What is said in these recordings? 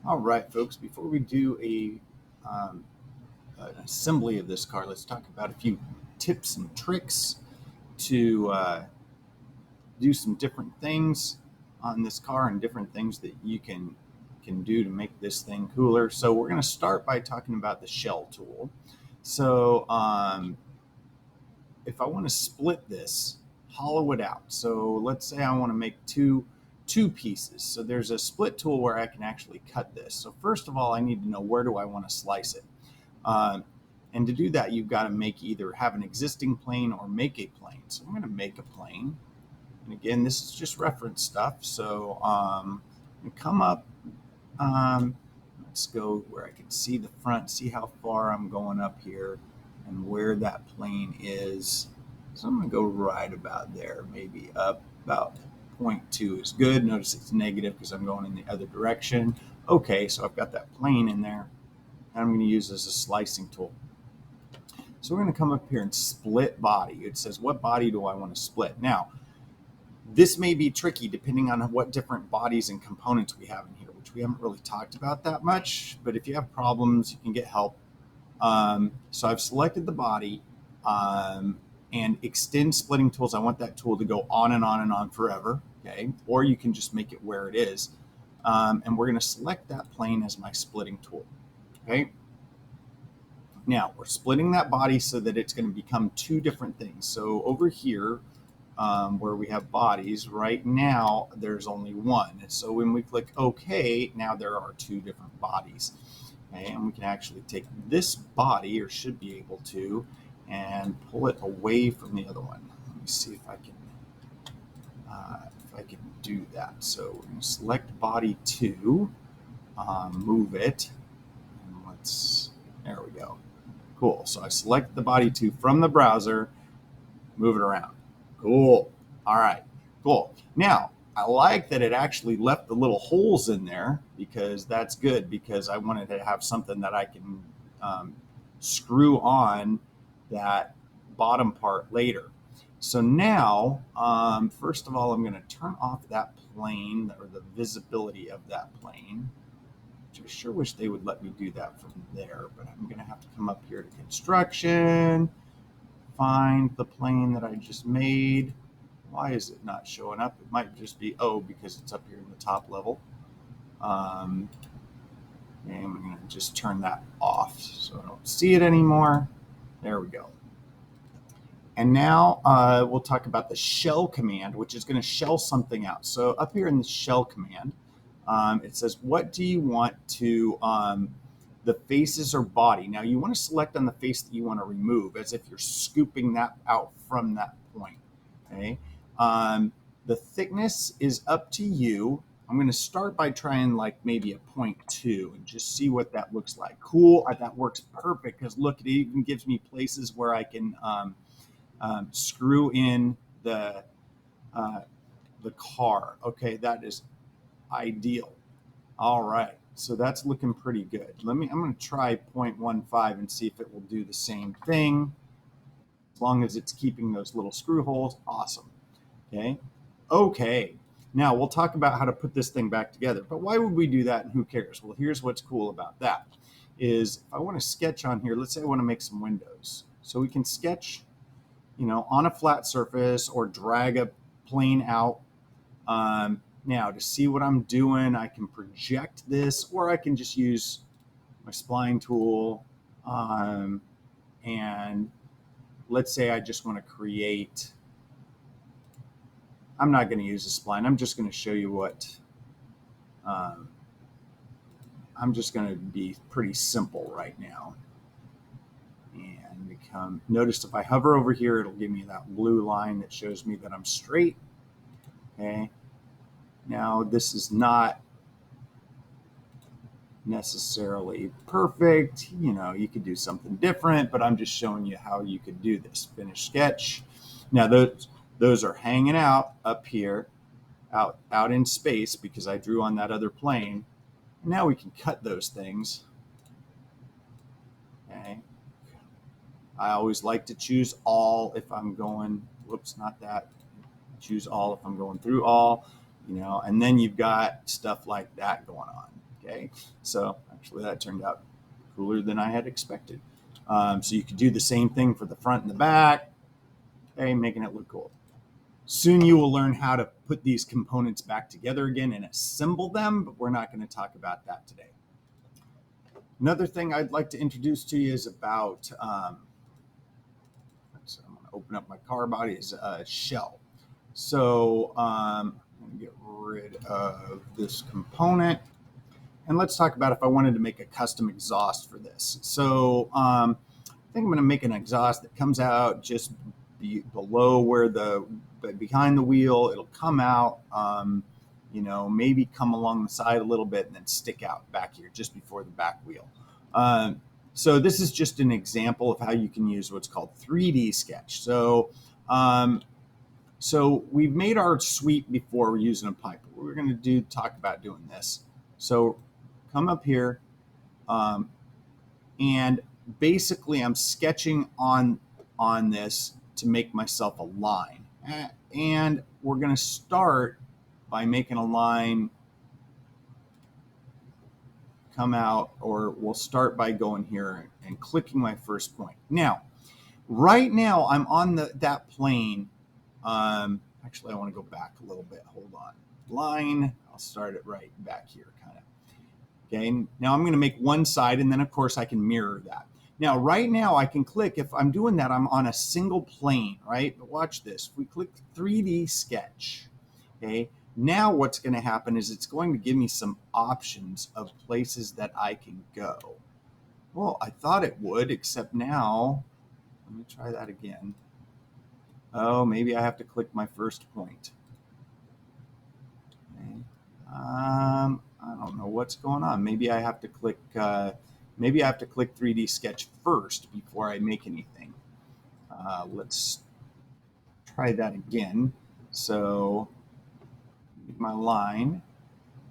All right, folks, before we do an assembly of this car, let's talk about a few tips and tricks to do some different things on this car and different things that you can do to make this thing cooler. So we're going to start by talking about the shell tool. So if I want to split this, hollow it out. So let's say I want to make two pieces. So there's a split tool where I can actually cut this. So first of all, I need to know where do I want to slice it. Uh, and to do that, you've got to make either have an existing plane or make a plane. So I'm going to make a plane. And again, this is just reference stuff. So come up. Um, let's go where I can see the front, see how far I'm going up here and where that plane is. So I'm going to go right about there, maybe up about 0.2 is good. Notice it's negative because I'm going in the other direction. Okay, so I've got that plane in there. And I'm going to use this as a slicing tool. So we're going to come up here and split body. It says, what body do I want to split? Now, this may be tricky depending on what different bodies and components we have in here, which we haven't really talked about that much. But if you have problems, you can get help. So I've selected the body and extend splitting tools. I want that tool to go on and on and on forever. Okay. Or you can just make it where it is. And we're going to select that plane as my splitting tool. Okay. Now we're splitting that body so that it's going to become two different things. So over here, where we have bodies, right now there's only one. So when we click OK, now there are two different bodies. Okay, and we can actually take this body, or should be able to, and pull it away from the other one. Let me see if I can do that. So we're going to select body 2, move it, and there we go. Cool. So I select the body 2 from the browser, move it around. Cool. All right. Cool. Now, I like that it actually left the little holes in there because that's good, because I wanted to have something that I can screw on that bottom part later. So now, first of all, I'm going to turn off that plane, or the visibility of that plane. I sure wish they would let me do that from there, but I'm going to have to come up here to construction, find the plane that I just made. Why is it not showing up? It might just be, because it's up here in the top level. And I'm going to just turn that off so I don't see it anymore. There we go. And now we'll talk about the shell command, which is going to shell something out. So up here in the shell command, it says, what do you want to, the faces or body? Now you want to select on the face that you want to remove, as if you're scooping that out from that point. Okay. The thickness is up to you. I'm going to start by trying like maybe a 0.2 and just see what that looks like. Cool. That works perfect, because look, it even gives me places where I can screw in the car. Okay, that is ideal. All right, so that's looking pretty good. I'm going to try 0.15 and see if it will do the same thing. As long as it's keeping those little screw holes, awesome. Okay. Now we'll talk about how to put this thing back together. But why would we do that, and who cares? Well, here's what's cool about that is if I want to sketch on here, let's say I want to make some windows. So we can sketch, on a flat surface or drag a plane out. Now to see what I'm doing, I can project this, or I can just use my spline tool. And let's say I just want to create, I'm not going to use a spline. I'm just going to show you what, I'm just going to be pretty simple right now. And notice if I hover over here, it'll give me that blue line that shows me that I'm straight. Okay. Now this is not necessarily perfect. You could do something different, but I'm just showing you how you could do this. Finish sketch. Now those are hanging out up here, out in space, because I drew on that other plane. And now we can cut those things. Okay. I always like to choose all if I'm going, not that. Choose all if I'm going through all, and then you've got stuff like that going on. Okay, so actually that turned out cooler than I had expected. So you could do the same thing for the front and the back, okay, making it look cool. Soon you will learn how to put these components back together again and assemble them, but we're not going to talk about that today. Another thing I'd like to introduce to you is about, so I'm going to open up my car body, is a shell. So I'm going to get rid of this component. And let's talk about if I wanted to make a custom exhaust for this. So I think I'm going to make an exhaust that comes out just below where behind the wheel. It'll come out, maybe come along the side a little bit and then stick out back here just before the back wheel. So this is just an example of how you can use what's called 3D Sketch. So we've made our sweep before we're using a pipe. We're going to talk about doing this. So come up here, and basically I'm sketching on this to make myself a line. And we're going to start by making a line come out, or we'll start by going here and clicking my first point. Now, right now I'm on that plane. Actually, I want to go back a little bit. Hold on. Line. I'll start it right back here, kind of. Okay. Now I'm going to make one side, and then of course I can mirror that. Now, right now I can click. If I'm doing that, I'm on a single plane, right? But watch this. If we click 3D Sketch, okay. Now what's going to happen is it's going to give me some options of places that I can go. Well, I thought it would, except now, let me try that again. Oh, maybe I have to click my first point. Okay. I don't know what's going on. Maybe I have to click. Maybe I have to click 3D Sketch first before I make anything. Let's try that again. So my line.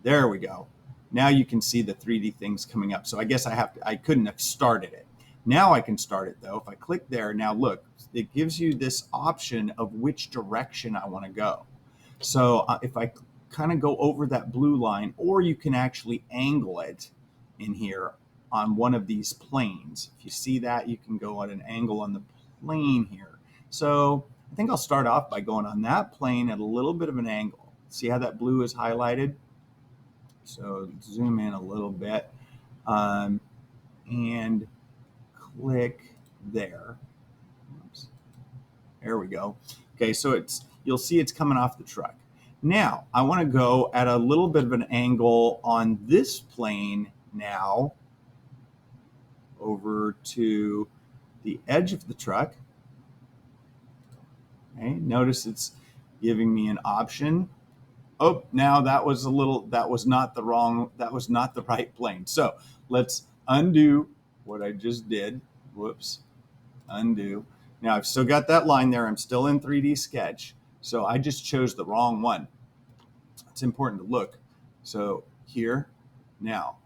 There we go. Now you can see the 3D things coming up. So I guess I couldn't have started it. Now I can start it though. If I click there, now look, it gives you this option of which direction I want to go. So if I kind of go over that blue line, or you can actually angle it in here on one of these planes. If you see that, you can go at an angle on the plane here. So I think I'll start off by going on that plane at a little bit of an angle. See how that blue is highlighted? So zoom in a little bit, and click there. Oops. There we go. Okay, so you'll see it's coming off the truck. Now I want to go at a little bit of an angle on this plane now over to the edge of the truck. Okay, notice it's giving me an option. Oh, now that was not the right plane. So let's undo what I just did. Whoops, undo. Now I've still got that line there. I'm still in 3D Sketch. So I just chose the wrong one. It's important to look. So here, now,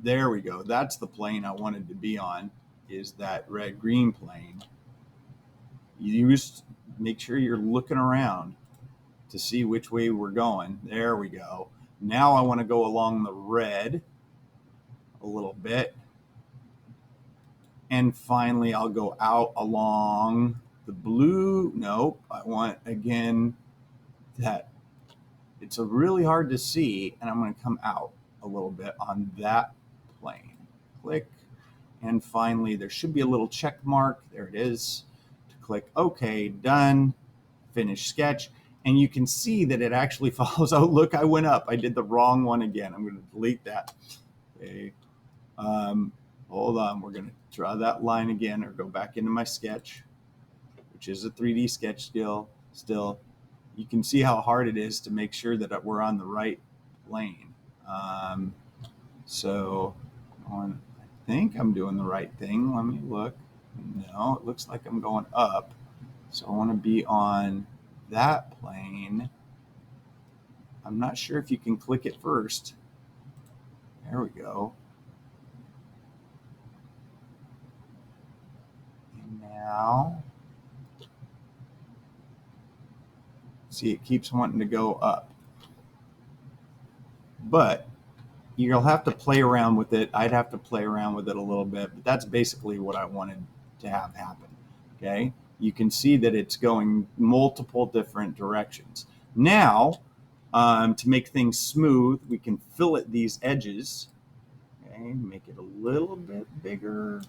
there we go. That's the plane I wanted to be on, is that red-green plane. You just make sure you're looking around to see which way we're going. There we go. Now I want to go along the red a little bit. And finally, I'll go out along the blue. Nope, I want, again, that. It's really hard to see, and I'm going to come out a little bit on that plane. Click. And finally, there should be a little check mark. There it is. To click OK, done, finish sketch. And you can see that it actually follows. Oh, look, I went up. I did the wrong one again. I'm going to delete that. Okay. Hold on. We're going to draw that line again, or go back into my sketch, which is a 3D sketch still. You can see how hard it is to make sure that we're on the right plane. So I think I'm doing the right thing. Let me look. No, it looks like I'm going up. So I want to be on that plane. I'm not sure if you can click it first. There we go. And now, see, it keeps wanting to go up. But you'll have to play around with it. I'd have to play around with it a little bit, but that's basically what I wanted to have happen. Okay. You can see that it's going multiple different directions. Now, to make things smooth, we can fillet these edges. Okay, make it a little bit bigger.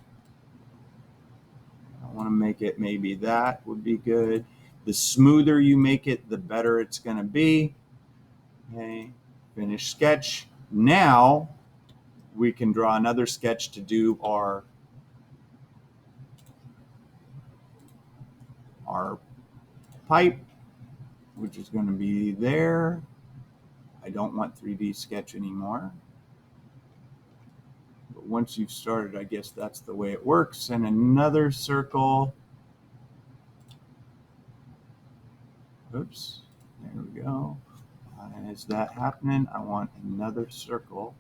I want to make it, maybe that would be good. The smoother you make it, the better it's going to be. Okay, finish sketch. Now we can draw another sketch to do our pipe, which is going to be there. I don't want 3D sketch anymore. But once you've started, I guess that's the way it works. And another circle. Oops, there we go. Is that happening? I want another circle.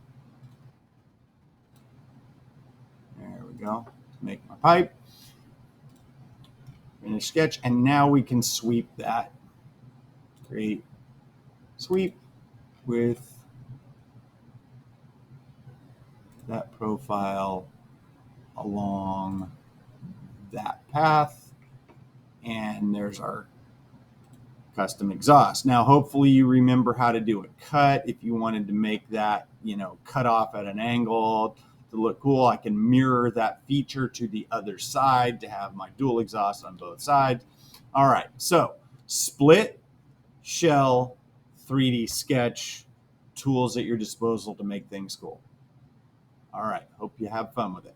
There we go. Make my pipe. Finish sketch. And now we can sweep that. Create sweep with that profile along that path. And there's our custom exhaust. Now, hopefully you remember how to do a cut. If you wanted to make that, cut off at an angle to look cool, I can mirror that feature to the other side to have my dual exhaust on both sides. All right, so split, shell, 3D sketch, tools at your disposal to make things cool. All right, hope you have fun with it.